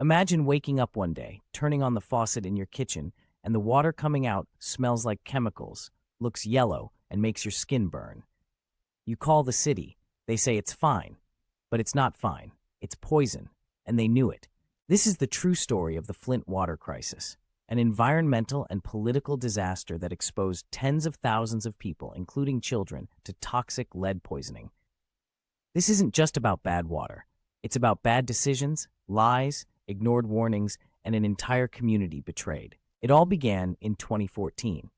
Imagine waking up one day, turning on the faucet in your kitchen, and the water coming out smells like chemicals, looks yellow, and makes your skin burn. You call the city. They say it's fine. But it's not fine. It's poison. And they knew it. This is the true story of the Flint water crisis, an environmental and political disaster that exposed tens of thousands of people, including children, to toxic lead poisoning. This isn't just about bad water. It's about bad decisions, lies, ignored warnings, and an entire community betrayed. It all began in 2014.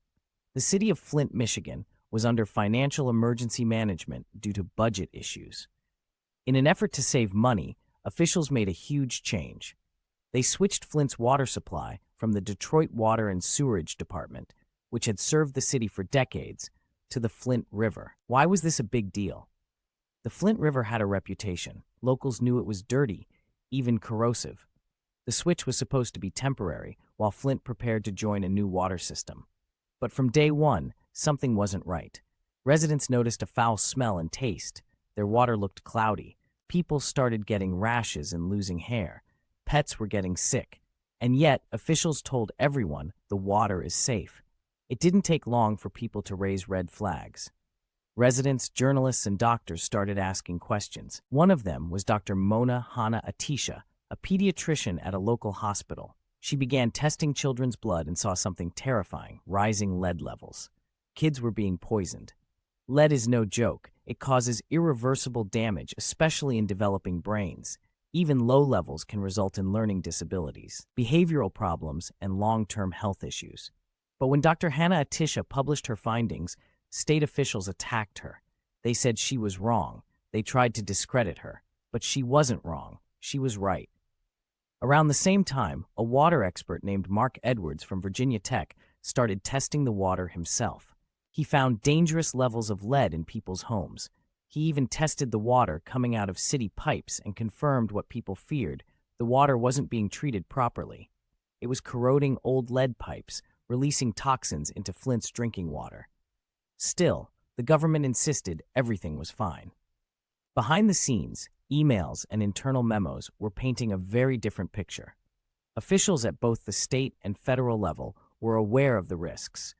The city of Flint, Michigan, was under financial emergency management due to budget issues. In an effort to save money, officials made a huge change. They switched Flint's water supply from the Detroit Water and Sewerage Department, which had served the city for decades, to the Flint River. Why was this a big deal? The Flint River had a reputation. Locals knew it was dirty, even corrosive. The switch was supposed to be temporary, while Flint prepared to join a new water system. But from day one, something wasn't right. Residents noticed a foul smell and taste. Their water looked cloudy. People started getting rashes and losing hair. Pets were getting sick. And yet, officials told everyone the water is safe. It didn't take long for people to raise red flags. Residents, journalists, and doctors started asking questions. One of them was Dr. Mona Hana Atisha, a pediatrician at a local hospital. She began testing children's blood and saw something terrifying: rising lead levels. Kids were being poisoned. Lead is no joke. It causes irreversible damage, especially in developing brains. Even low levels can result in learning disabilities, behavioral problems, and long-term health issues. But when Dr. Hana Atisha published her findings, state officials attacked her. They said she was wrong. They tried to discredit her. But she wasn't wrong. She was right. Around the same time, a water expert named Mark Edwards from Virginia Tech started testing the water himself. He found dangerous levels of lead in people's homes. He even tested the water coming out of city pipes and confirmed what people feared: the water wasn't being treated properly. It was corroding old lead pipes, releasing toxins into Flint's drinking water. Still, the government insisted everything was fine. Behind the scenes, emails and internal memos were painting a very different picture. Officials at both the state and federal level were aware of the risks.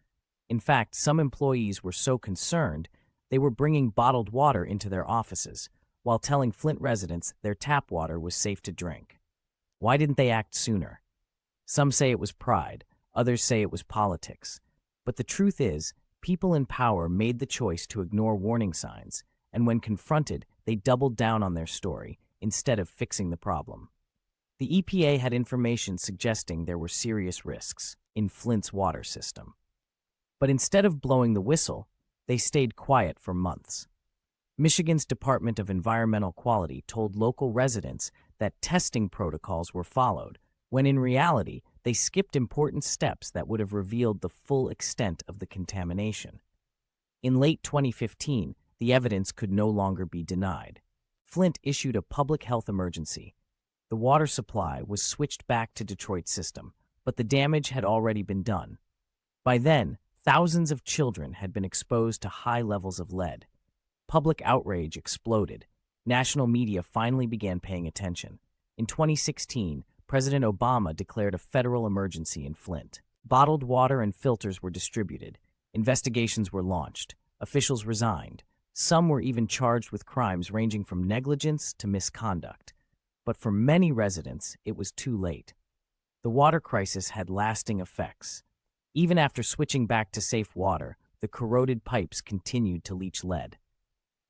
In fact, some employees were so concerned they were bringing bottled water into their offices, while telling Flint residents their tap water was safe to drink. Why didn't they act sooner? Some say it was pride, others say it was politics. But the truth is, people in power made the choice to ignore warning signs, and when confronted, they doubled down on their story instead of fixing the problem. The EPA had information suggesting there were serious risks in Flint's water system. But instead of blowing the whistle, they stayed quiet for months. Michigan's Department of Environmental Quality told local residents that testing protocols were followed, when in reality, they skipped important steps that would have revealed the full extent of the contamination. In late 2015, the evidence could no longer be denied. Flint issued a public health emergency. The water supply was switched back to Detroit's system, but the damage had already been done. By then, thousands of children had been exposed to high levels of lead. Public outrage exploded. National media finally began paying attention. In 2016, President Obama declared a federal emergency in Flint. Bottled water and filters were distributed. Investigations were launched. Officials resigned. Some were even charged with crimes ranging from negligence to misconduct. But for many residents, it was too late. The water crisis had lasting effects. Even after switching back to safe water, the corroded pipes continued to leach lead.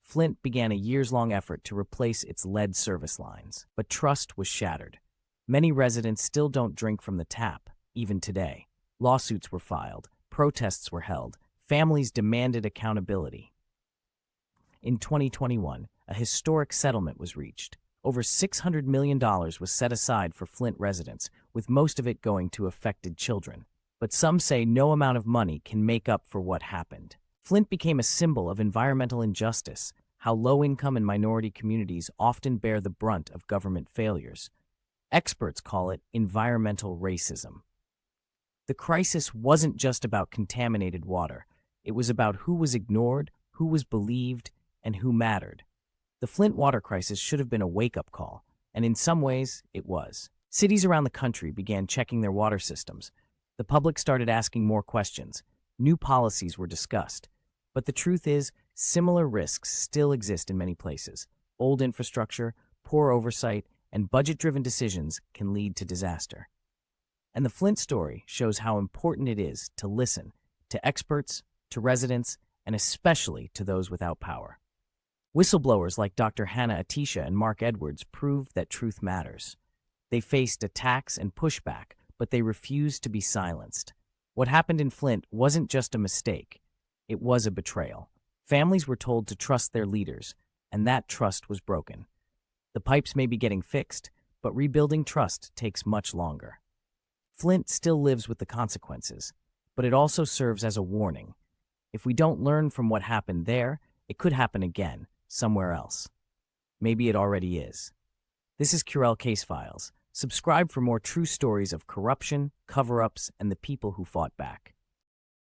Flint began a years-long effort to replace its lead service lines, but trust was shattered. Many residents still don't drink from the tap, even today. Lawsuits were filed, protests were held, families demanded accountability. In 2021, a historic settlement was reached. Over $600 million was set aside for Flint residents, with most of it going to affected children. But some say no amount of money can make up for what happened. Flint became a symbol of environmental injustice, how low-income and minority communities often bear the brunt of government failures. Experts call it environmental racism. The crisis wasn't just about contaminated water. It was about who was ignored, who was believed, and who mattered. The Flint water crisis should have been a wake-up call, and in some ways, it was. Cities around the country began checking their water systems. The public started asking more questions. New policies were discussed. But the truth is, similar risks still exist in many places. Old infrastructure, poor oversight, and budget-driven decisions can lead to disaster. And the Flint story shows how important it is to listen to experts, to residents, and especially to those without power. Whistleblowers like Dr. Hannah Atisha and Mark Edwards proved that truth matters. They faced attacks and pushback, but they refused to be silenced. What happened in Flint wasn't just a mistake. It was a betrayal. Families were told to trust their leaders, and that trust was broken. The pipes may be getting fixed, but rebuilding trust takes much longer. Flint still lives with the consequences, but it also serves as a warning. If we don't learn from what happened there, it could happen again, somewhere else. Maybe it already is. This is Curell Case Files. Subscribe for more true stories of corruption, cover-ups, and the people who fought back.